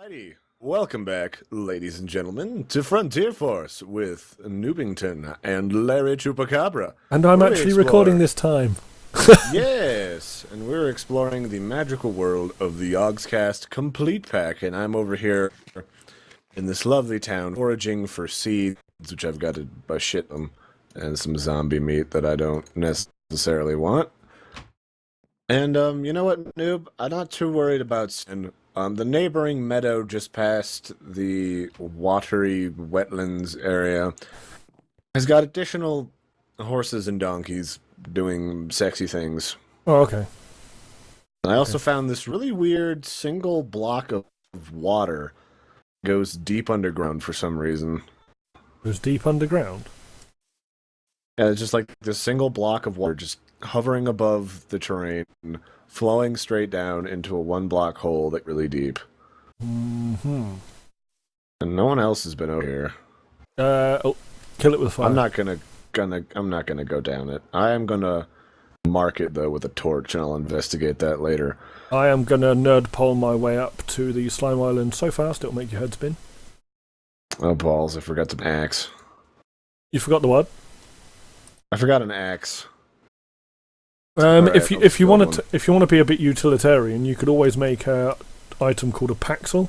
Alrighty, welcome back, ladies and gentlemen, to Frontier Force with Newbington and Larry Chupacabra. And I'm actually recording this time. Yes, and we're exploring the magical world of the Yogscast Complete Pack, and I'm over here in this lovely town foraging for seeds, which I've got to shit them, and some zombie meat that I don't necessarily want. And, you know what, Noob? I'm not too worried about... the neighboring meadow just past the watery wetlands area has got additional horses and donkeys doing sexy things. Oh, okay. And I also found this really weird single block of water goes deep underground for some reason. Goes deep underground? Yeah, it's just like this single block of water just hovering above the terrain, flowing straight down into a one-block hole that really deep. Mm-hmm. And no one else has been over here. Kill it with fire. I'm not gonna go down it. I am gonna mark it though with a torch, and I'll investigate that later. I am gonna nerd pole my way up to the slime island so fast it'll make your head spin. Oh balls! I forgot an axe. You forgot the what? I forgot an axe. Right, if you want to be a bit utilitarian, you could always make an item called a paxel.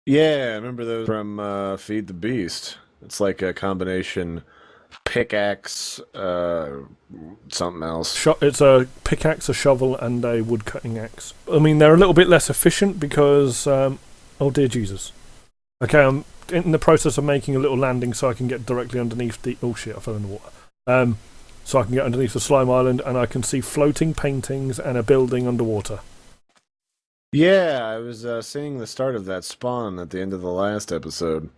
Yeah, I remember those from Feed the Beast. It's like a combination pickaxe, something else. It's a pickaxe, a shovel, and a wood cutting axe. I mean, they're a little bit less efficient because, oh dear Jesus. Okay, I'm in the process of making a little landing so I can get directly underneath the. Oh shit! I fell in the water. So I can get underneath the slime island and I can see floating paintings and a building underwater. Yeah, I was seeing the start of that spawn at the end of the last episode.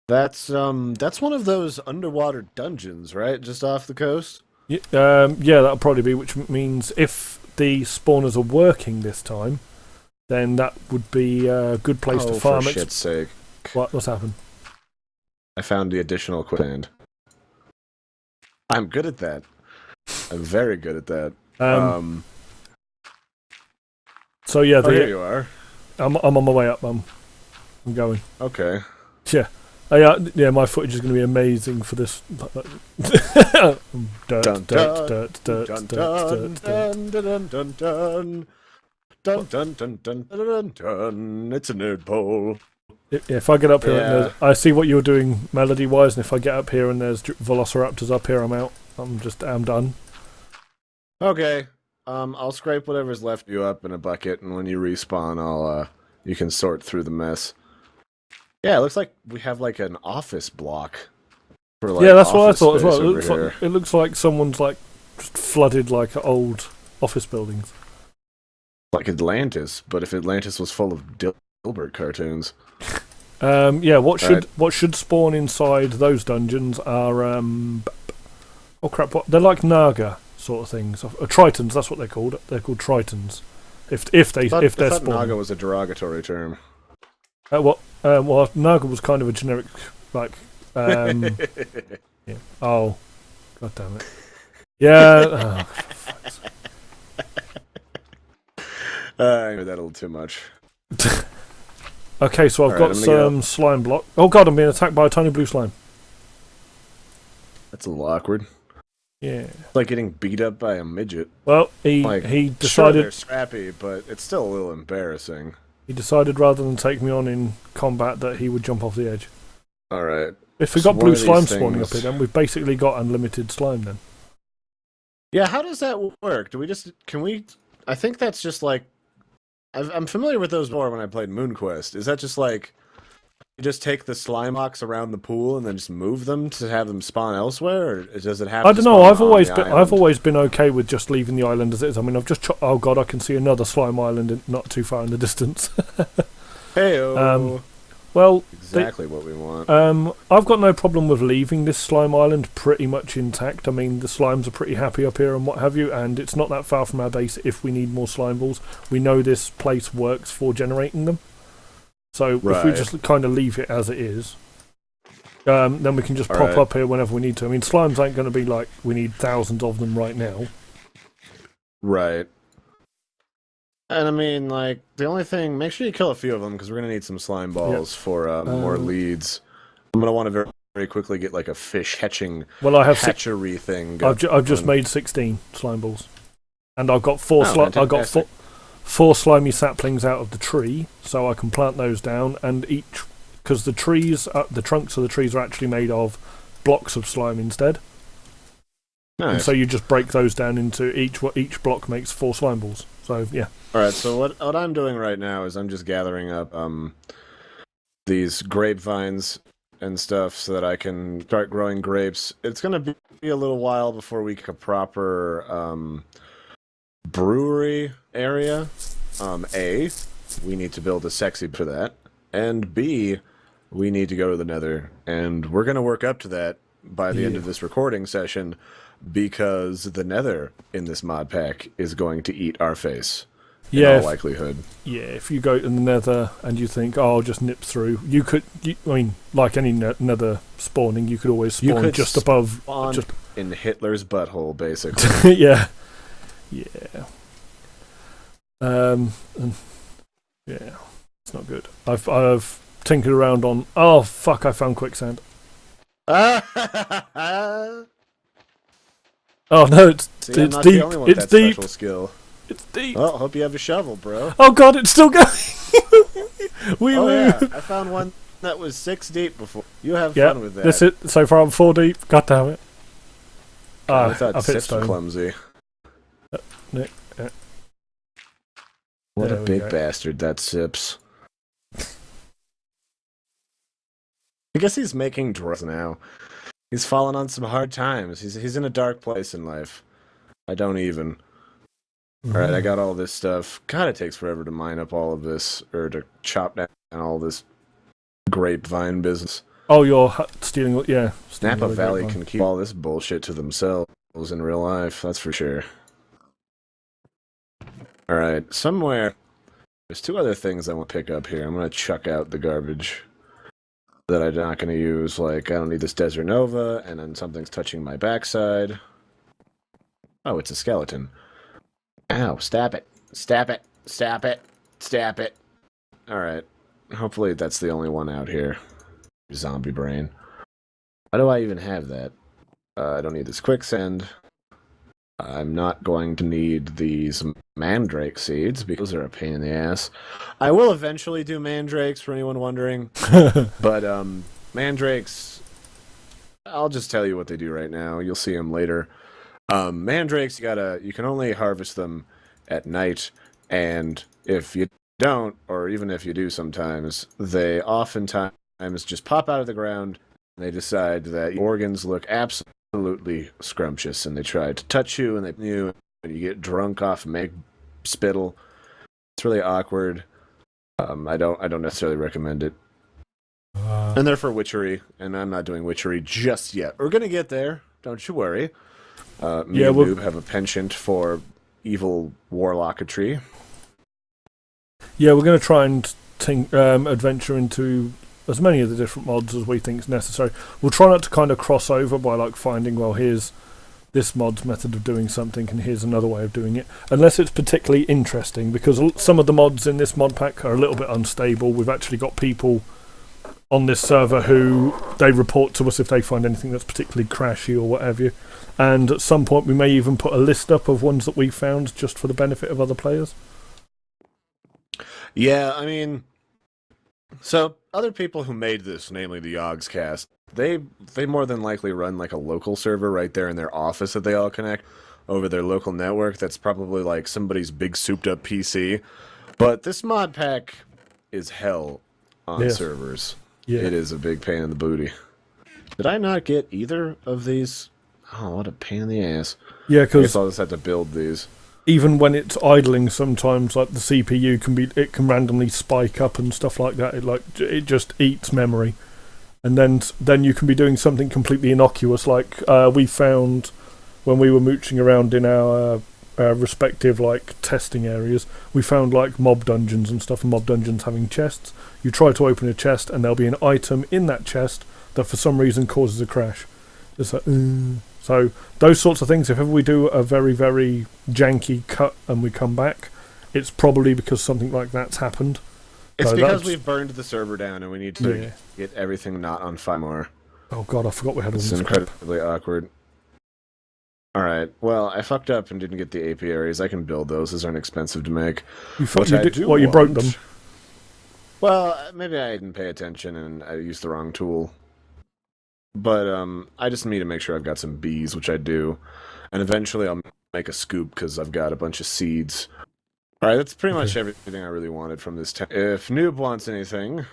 That's one of those underwater dungeons, right? Just off the coast? Yeah, that'll probably be, which means if the spawners are working this time, then that would be a good place to farm. For shit's sake. What's happened? I found the additional quicksand. I'm good at that. I'm very good at that. So yeah, here you are. I'm on my way up. I'm going. Okay. Yeah. Yeah, my footage is going to be amazing for this. It's a nerd pole. If I get up here and I see what you're doing melody-wise, and if I get up here and there's velociraptors up here, I'm out. I'm done. Okay. I'll scrape whatever's left you up in a bucket, and when you respawn, you can sort through the mess. Yeah, it looks like we have like an office block. For, like, yeah, that's what I thought as well. It looks like someone's like just flooded like old office buildings. Like Atlantis, but if Atlantis was full of Dilbert cartoons. Yeah, what should spawn inside those dungeons are oh crap, they're like Naga sort of things. Tritons, that's what they're called. They're called Tritons. If they're spawning. Naga was a derogatory term. Well, Naga was kind of a generic like yeah. Oh, god damn it. Yeah. I heard that a little too much. Okay, so I've got some slime block. Oh god, I'm being attacked by a tiny blue slime. That's a little awkward. Yeah. It's like getting beat up by a midget. Well, he decided... Sure, they're scrappy, but it's still a little embarrassing. He decided rather than take me on in combat that he would jump off the edge. Alright. If we've got blue slime spawning up here, then we've basically got unlimited slime then. Yeah, how does that work? I think that's just like... I'm familiar with those more when I played MoonQuest. Is that just like... You just take the slime blocks around the pool and then just move them to have them spawn elsewhere, or does it have? I don't know. I've always been okay with just leaving the island as it is. I mean, I've just oh god, I can see another slime island not too far in the distance. Heyo. Well, exactly what we want. I've got no problem with leaving this slime island pretty much intact. I mean, the slimes are pretty happy up here and what have you, and it's not that far from our base. If we need more slime balls, we know this place works for generating them. So if we just kind of leave it as it is, then we can just pop up here whenever we need to. I mean, slimes ain't going to be like we need thousands of them right now. Right. And I mean, like, the only thing, make sure you kill a few of them because we're gonna need some slime balls for more leads. I'm gonna want to very quickly get like a fish Well, I have hatchery thing. I've just made 16 slime balls, and I've got four slimy saplings out of the tree, so I can plant those down. And because the trunks of the trees are actually made of blocks of slime instead. Nice. And so you just break those down into each block makes 4 slime balls. So yeah. All right. So what I'm doing right now is I'm just gathering up these grapevines and stuff so that I can start growing grapes. It's gonna be a little while before we get a proper brewery area. A, we need to build a sexy for that, and B, we need to go to the Nether, and we're gonna work up to that by the end of this recording session, because the Nether in this mod pack is going to eat our face. In all likelihood. Yeah, if you go to the Nether and you think, oh, I'll just nip through, I mean, like any Nether spawning, you could always spawn just above. In Hitler's butthole, basically. Yeah. And yeah, it's not good. I've tinkered around on. Oh fuck! I found quicksand. Oh no, it's deep. It's deep. Skill. It's deep. Well, hope you have a shovel, bro. Oh god, it's still going. Yeah, I found one that was 6 deep before. You have fun with that. That's it. So far I'm 4 deep. God damn it. I thought Sip's clumsy. What a big bastard that Sips. I guess he's making drugs now. He's fallen on some hard times. He's in a dark place in life. I don't even. Alright, I got all this stuff. God, it takes forever to mine up all of this, or to chop down all this grapevine business. Oh, you're stealing, yeah. Napa Valley can keep all this bullshit to themselves in real life, that's for sure. Alright, somewhere, there's 2 other things I want to pick up here. I'm going to chuck out the garbage that I'm not going to use. Like, I don't need this Desert Nova, and then something's touching my backside. Oh, it's a skeleton. Ow, stab it. Stab it. Stab it. Stab it. Alright. Hopefully that's the only one out here. Zombie brain. Why do I even have that? I don't need this quicksand. I'm not going to need these mandrake seeds because they're a pain in the ass. I will eventually do mandrakes for anyone wondering. But mandrakes, I'll just tell you what they do right now. You'll see them later. Mandrakes, you can only harvest them at night, and if you don't, or even if you do sometimes, they oftentimes just pop out of the ground, and they decide that your organs look absolutely scrumptious, and they try to touch you, and you get drunk off make spittle. It's really awkward. I don't necessarily recommend it. And they're for witchery, and I'm not doing witchery just yet. We're gonna get there, don't you worry. Me and Noob have a penchant for evil warlocketry. Yeah, we're going to try and adventure into as many of the different mods as we think is necessary. We'll try not to kind of cross over by like finding, well, here's this mod's method of doing something and here's another way of doing it, unless it's particularly interesting, because some of the mods in this mod pack are a little bit unstable. We've actually got people on this server who they report to us if they find anything that's particularly crashy or whatever. And at some point we may even put a list up of ones that we found just for the benefit of other players. Yeah, I mean, so other people who made this, namely the Yogscast, they more than likely run like a local server right there in their office that they all connect over their local network. That's probably like somebody's big souped up PC. But this mod pack is hell on servers. Yeah. It is a big pain in the booty. Did I not get either of these? Oh, what a pain in the ass. Yeah, because I'll just have to build these. Even when it's idling, sometimes like the CPU can randomly spike up and stuff like that. It just eats memory, and then you can be doing something completely innocuous, like we found when we were mooching around in our respective like testing areas. We found like mob dungeons and stuff, and mob dungeons having chests. You try to open a chest, and there'll be an item in that chest that for some reason causes a crash. It's like, So those sorts of things, if ever we do a very, very janky cut and we come back, it's probably because something like that's happened. It's So because that's- we've burned the server down and we need to Yeah. get everything not on fire more. Oh god, I forgot we had all It's this crap. incredibly awkward. Alright, well, I fucked up and didn't get the apiaries. I can build those. Those aren't expensive to make. You You broke them. Well, maybe I didn't pay attention and I used the wrong tool. But I just need to make sure I've got some bees, which I do. And eventually I'll make a scoop because I've got a bunch of seeds. Alright, that's pretty much everything I really wanted from this town. If Noob wants anything,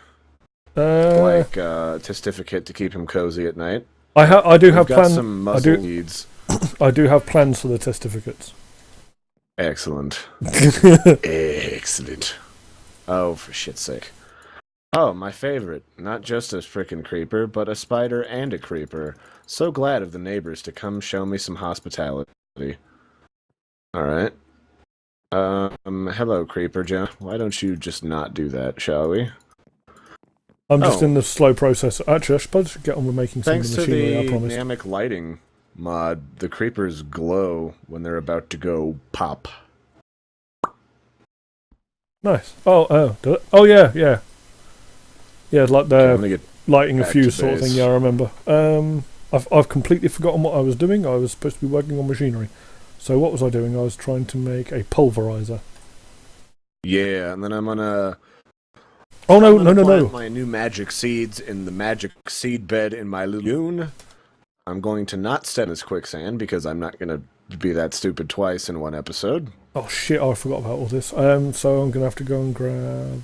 like a testificate to keep him cozy at night. I do have plans. Some muzzle needs. I do have plans for the testificates. Excellent. Excellent. Oh, for shit's sake. Oh, my favorite. Not just a frickin' creeper, but a spider and a creeper. So glad of the neighbors to come show me some hospitality. Alright. Hello, Creeper Joe. Why don't you just not do that, shall we? I'm just in the slow process. Actually, I suppose I should get on with making some of Thanks the to machinery, the I promise. dynamic lighting mod, the creepers glow when they're about to go pop. Nice. Oh, yeah. Yeah, like I'm they're gonna get lighting a back fuse to sort of base. thing, yeah, I remember. I've completely forgotten what I was doing. I was supposed to be working on machinery. So what was I doing? I was trying to make a pulverizer. Yeah, and then I'm gonna... Oh, no. plant my new magic seeds in the magic seed bed in my lagoon. I'm going to not step in this quicksand because I'm not going to be that stupid twice in one episode. Oh shit, I forgot about all this. So I'm going to have to go and grab...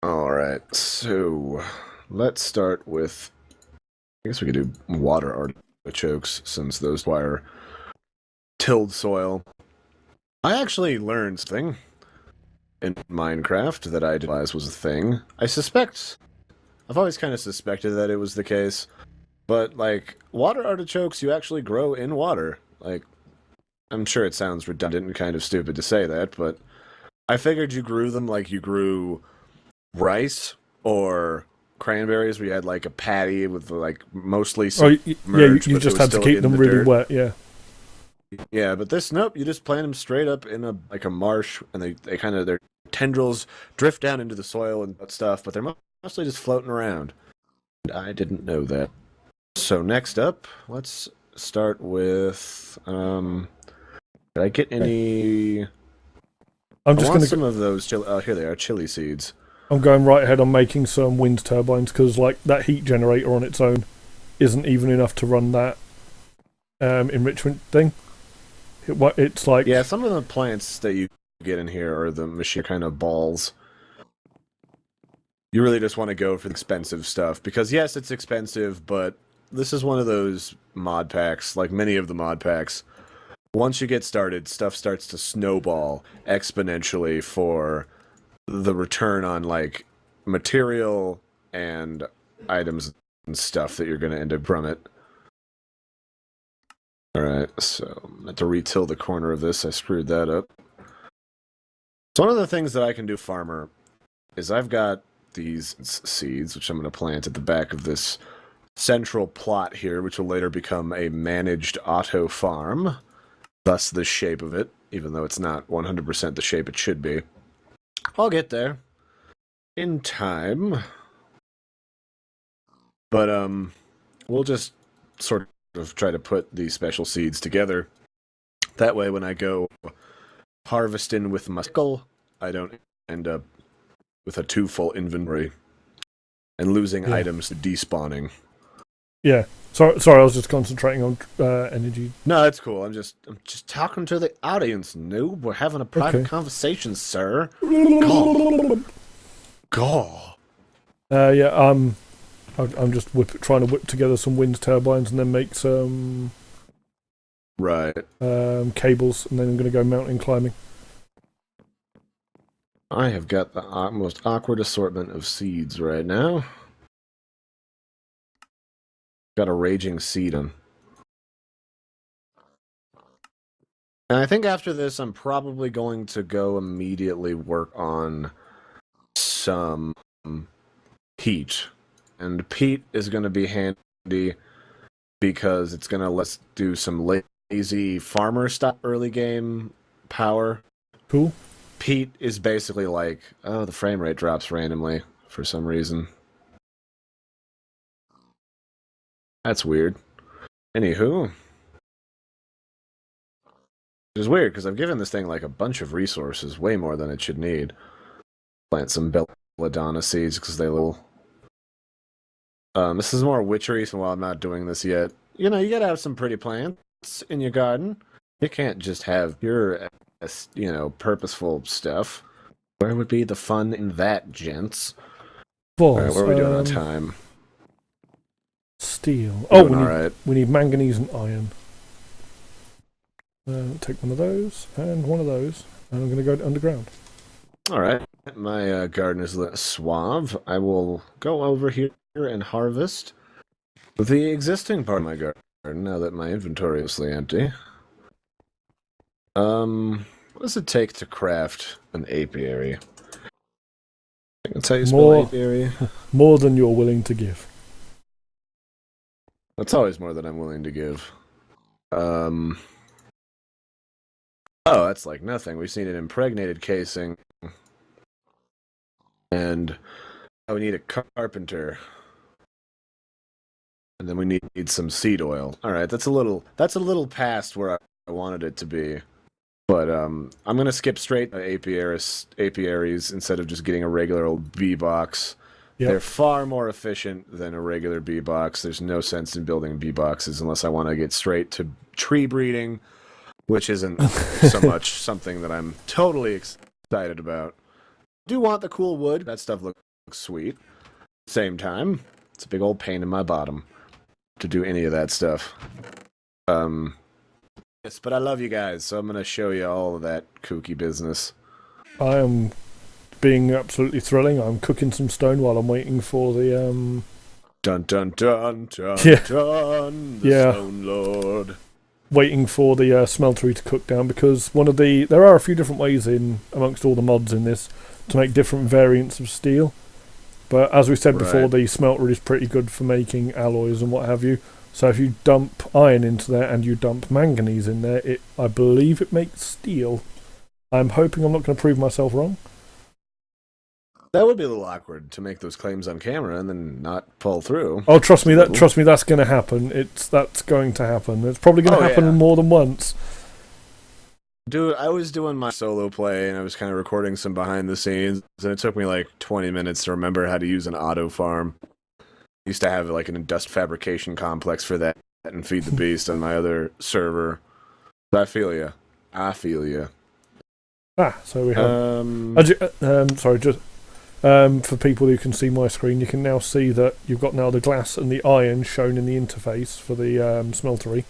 Alright, so let's start with... I guess we could do water artichokes since those require tilled soil. I actually learned something in Minecraft that I didn't realize was a thing. I've always kind of suspected that it was the case, but, like, water artichokes you actually grow in water. Like, I'm sure it sounds redundant and kind of stupid to say that, but I figured you grew them like you grew rice or cranberries where you had, like, a patty with, like, mostly submerged, you but just it was had to still keep in them the really dirt. wet, yeah. Yeah, but this, nope, you just plant them straight up in a marsh, and they kind of, their tendrils drift down into the soil and stuff, but they're mostly just floating around. And I didn't know that. So next up, let's start with, did I get any... I'm just going to... some of those, oh, here they are, chili seeds. I'm going right ahead on making some wind turbines, because, like, that heat generator on its own isn't even enough to run that enrichment thing. It's like... Yeah, some of the plants that you get in here are the machine kind of balls. You really just want to go for the expensive stuff, because yes, it's expensive, but this is one of those mod packs, like many of the mod packs. Once you get started, stuff starts to snowball exponentially for the return on, like, material and items and stuff that you're going to end up from it. Alright, so I'm going to have to retill the corner of this. I screwed that up. So one of the things that I can do, farmer, is I've got these seeds, which I'm going to plant at the back of this central plot here, which will later become a managed auto farm. Thus the shape of it, even though it's not 100% the shape it should be. I'll get there in time. But we'll just sort of try to put these special seeds together. That way when I go harvesting with my sickle, I don't end up with a too full inventory and losing items to despawning. Yeah. Sorry, I was just concentrating on energy. No, it's cool. I'm just talking to the audience, noob. We're having a private conversation, sir. Gaw. I'm just trying to whip together some wind turbines and then make some cables, and then I'm going to go mountain climbing. I have got the most awkward assortment of seeds right now. Got a raging seed on. And I think after this, I'm probably going to go immediately work on some peat. And peat is going to be handy because it's going to let's do some lazy farmer stuff early game power. Cool. peat is basically like, oh, the frame rate drops randomly for some reason. That's weird. Anywho, which is weird because I've given this thing like a bunch of resources, way more than it should need. Plant some belladonna seeds because they little. This is more witchery, so while I'm not doing this yet, you know, you gotta have some pretty plants in your garden. You can't just have pure, you know, purposeful stuff. Where would be the fun in that, gents? Alright, what are we doing on time? Steel. We need manganese and iron. Take one of those and one of those, and I'm going to go underground. Alright, my garden is suave. I will go over here and harvest the existing part of my garden now that my inventory is empty. What does it take to craft an apiary? That's how you spell apiary. More than you're willing to give. That's always more than I'm willing to give. Oh, that's like nothing. We just need an impregnated casing. And we need a carpenter. And then we need some seed oil. Alright, that's a little past where I wanted it to be. But I'm gonna skip straight to apiaries instead of just getting a regular old bee box. Yep. They're far more efficient than a regular bee box. There's no sense in building bee boxes unless I want to get straight to tree breeding, which isn't so much something that I'm totally excited about. I do want the cool wood. That stuff looks sweet. Same time, it's a big old pain in my bottom to do any of that stuff. Yes, but I love you guys, so I'm going to show you all of that kooky business. I am being absolutely thrilling. I'm cooking some stone while I'm waiting for the Dun dun dun dun yeah. dun. The Stone Lord. Waiting for the smeltery to cook down, because there are a few different ways in amongst all the mods in this to make different variants of steel. But as we said before, the smelter is pretty good for making alloys and what have you. So if you dump iron into there and you dump manganese in there, I believe it makes steel. I'm hoping I'm not going to prove myself wrong. That would be a little awkward to make those claims on camera and then not pull through. Oh, trust me, that's going to happen. That's going to happen. It's probably going to happen more than once. Dude, I was doing my solo play and I was kind of recording some behind the scenes, and it took me like 20 minutes to remember how to use an auto farm. I used to have like an dust fabrication complex for that and feed the beast on my other server. But I feel you. So we have. For people who can see my screen, you can now see that you've got now the glass and the iron shown in the interface for the smeltery.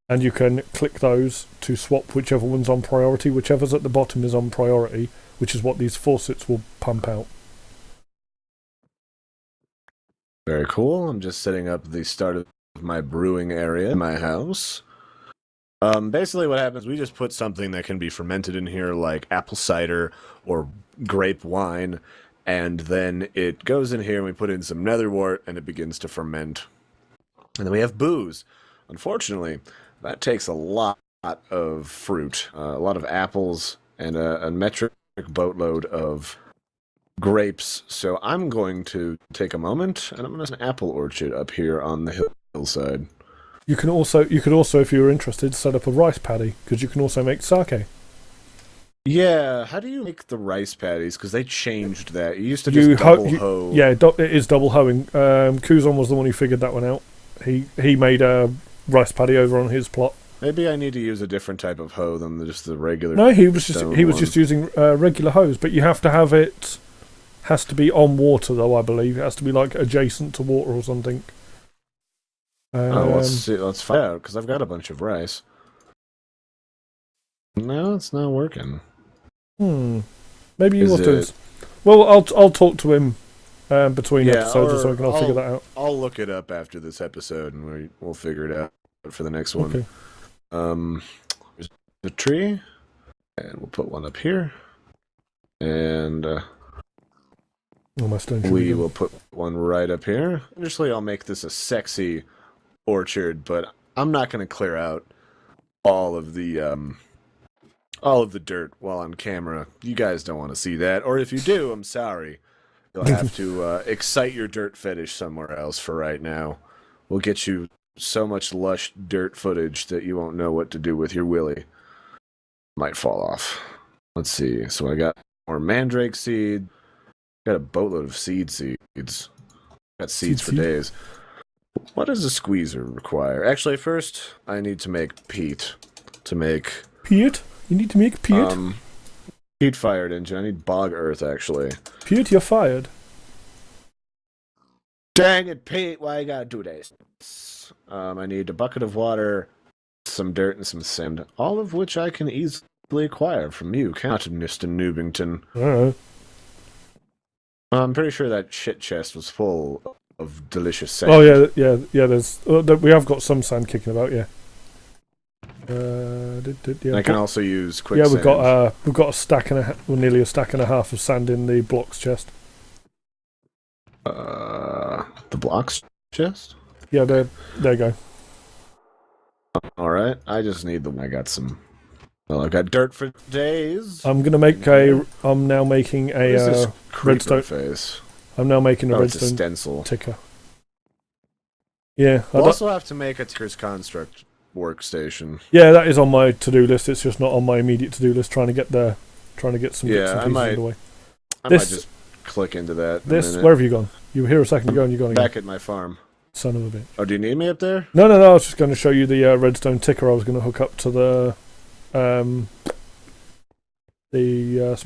And you can click those to swap whichever one's on priority. Whichever's at the bottom is on priority, which is what these faucets will pump out. Very cool. I'm just setting up the start of my brewing area in my house. Basically what happens, we just put something that can be fermented in here, like apple cider or grape wine, and then it goes in here and we put in some netherwort and it begins to ferment. And then we have booze. Unfortunately, that takes a lot of fruit, a lot of apples, and a metric boatload of grapes. So I'm going to take a moment, and I'm going to an apple orchard up here on the hillside. You could also, if you were interested, set up a rice paddy, because you can also make sake. Yeah, how do you make the rice paddies? Because they changed that. You used to just double hoe. Yeah, it is double hoeing. Kuzon was the one who figured that one out. He made a rice paddy over on his plot. Maybe I need to use a different type of hoe than just the regular. No, he was just using regular hoes, but you have to have it. Has to be on water though, I believe. It has to be like adjacent to water or something. Let's see. Let's find out, because I've got a bunch of rice. No, it's not working. Maybe you will do it. Well, I'll talk to him between episodes, so I'll figure that out. I'll look it up after this episode, and we'll figure it out for the next one. Okay. There's a tree, and we'll put one up here, and we will put one right up here. Initially, I'll make this a sexy orchard, but I'm not going to clear out all of the all of the dirt while on camera. You guys don't want to see that. Or if you do, I'm sorry. You'll have to excite your dirt fetish somewhere else for right now. We'll get you so much lush dirt footage that you won't know what to do with your willy. Might fall off. Let's see. So I got more mandrake seed. Got a boatload of seeds. Got seeds for days. What does a squeezer require? Actually, first I need to make peat. Peat? You need to make peat? Peat-fired engine. I need bog earth, actually. Peat, you're fired. Dang it, Pete! Why you gotta do this? I need a bucket of water, some dirt, and some sand. All of which I can easily acquire from you, can't you, Mr. Newbington? Alright. I'm pretty sure that shit chest was full of delicious sand. Oh yeah. There's we have got some sand kicking about. Yeah. I can also use quicksand. Yeah, we've got a stack and nearly a stack and a half of sand in the blocks chest. The blocks chest? Yeah, there you go. Alright, I just need them. I got some. Well, I've got dirt for days. I'm gonna make I'm now making a redstone face. I'm now making a redstone stencil ticker. Yeah. We'll also have to make a Tinker's Construct workstation. Yeah, that is on my to-do list. It's just not on my immediate to-do list. Trying to get some bits and pieces underway. I might just click into that. Where have you gone? You were here a second ago and you're gone again. Back at my farm. Son of a bitch. Oh, do you need me up there? No. I was just going to show you the redstone ticker I was going to hook up to the smeltery.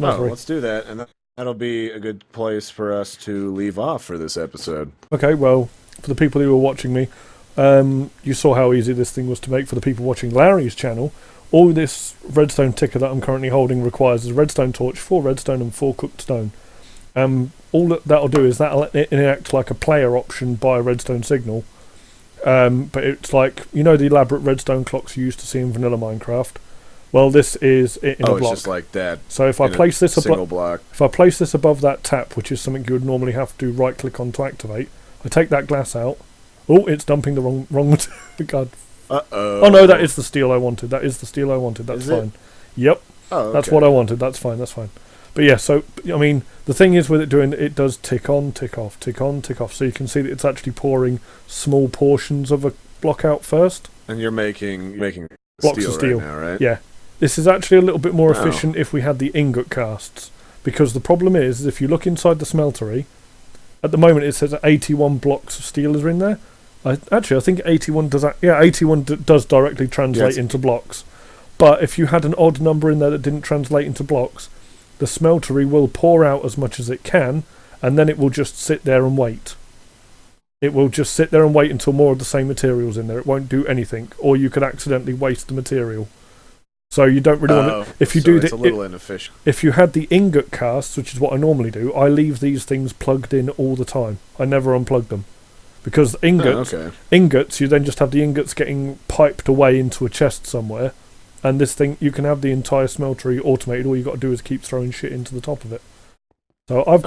Oh, let's do that, and that'll be a good place for us to leave off for this episode. Okay, well, for the people who were watching me, you saw how easy this thing was to make. For the people watching Larry's channel, all this redstone ticker that I'm currently holding requires a redstone torch, 4 redstone and 4 cooked stone. All that'll do is that'll enact like a player option by a redstone signal. But it's like, you know, the elaborate redstone clocks you used to see in vanilla Minecraft. Well, this is it in a block. It's just like that. So if I place this block. if I place this above that tap, which is something you would normally have to right click on to activate, I take that glass out. Oh, it's dumping the wrong God. Uh-oh. Oh no, that is the steel I wanted. That's fine. Yep. Oh, okay. That's what I wanted. That's fine. But yeah, so I mean, the thing is with it does tick on, tick off, tick on, tick off. So you can see that it's actually pouring small portions of a block out first. And you're making blocks steel of steel right now, right? Yeah. This is actually a little bit more efficient if we had the ingot casts, because the problem is if you look inside the smeltery, at the moment it says 81 blocks of steel are in there. I think 81 does that. Yeah, 81 does directly translate into blocks. But if you had an odd number in there that didn't translate into blocks, the smeltery will pour out as much as it can, and then it will just sit there and wait. It will just sit there and wait until more of the same material's in there. It won't do anything, or you could accidentally waste the material. So you don't really want to. If you do it's a little inefficient. If you had the ingot casts, which is what I normally do, I leave these things plugged in all the time. I never unplug them, because ingots, you then just have the ingots getting piped away into a chest somewhere, and this thing you can have the entire smeltery automated. All you got to do is keep throwing shit into the top of it. So I've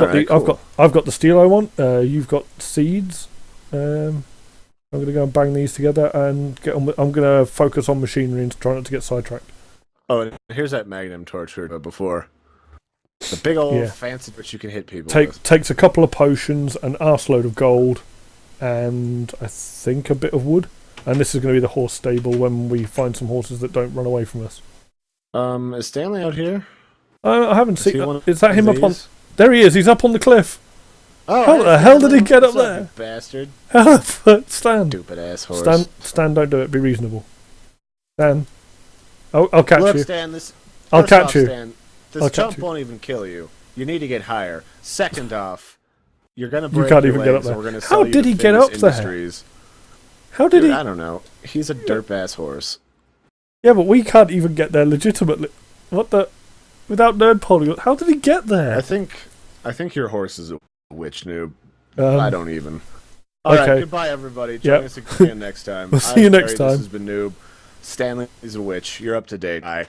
got the steel I want. You've got seeds. I'm going to go and bang these together and get on. I'm going to focus on machinery and try not to get sidetracked. Oh, and here's that magnum torch we heard before. The big old fancy which you can hit people with. Takes a couple of potions, an arseload of gold, and I think a bit of wood. And this is going to be the horse stable when we find some horses that don't run away from us. Is Stanley out here? I haven't seen. Is that him up on? There he is. He's up on the cliff. Oh, how the hell did he get up there? You bastard. Stan. Stupid ass horse. Stan, don't do it. Be reasonable. Stan. I'll catch you. Stan, I'll catch you. Stan, this jump won't even kill you. You need to get higher. Second off, you're going to break your legs, get up there. We're gonna sell how did he get up there? How did he? I don't know. He's a derp-ass horse. Yeah, but we can't even get there legitimately. What the? Without nerd polling, how did he get there? I think your horse is a witch noob. I don't even. All okay. right, goodbye, everybody. Join us again next time. We'll see you next time. This has been Noob. Stanley is a witch. You're up to date. Bye.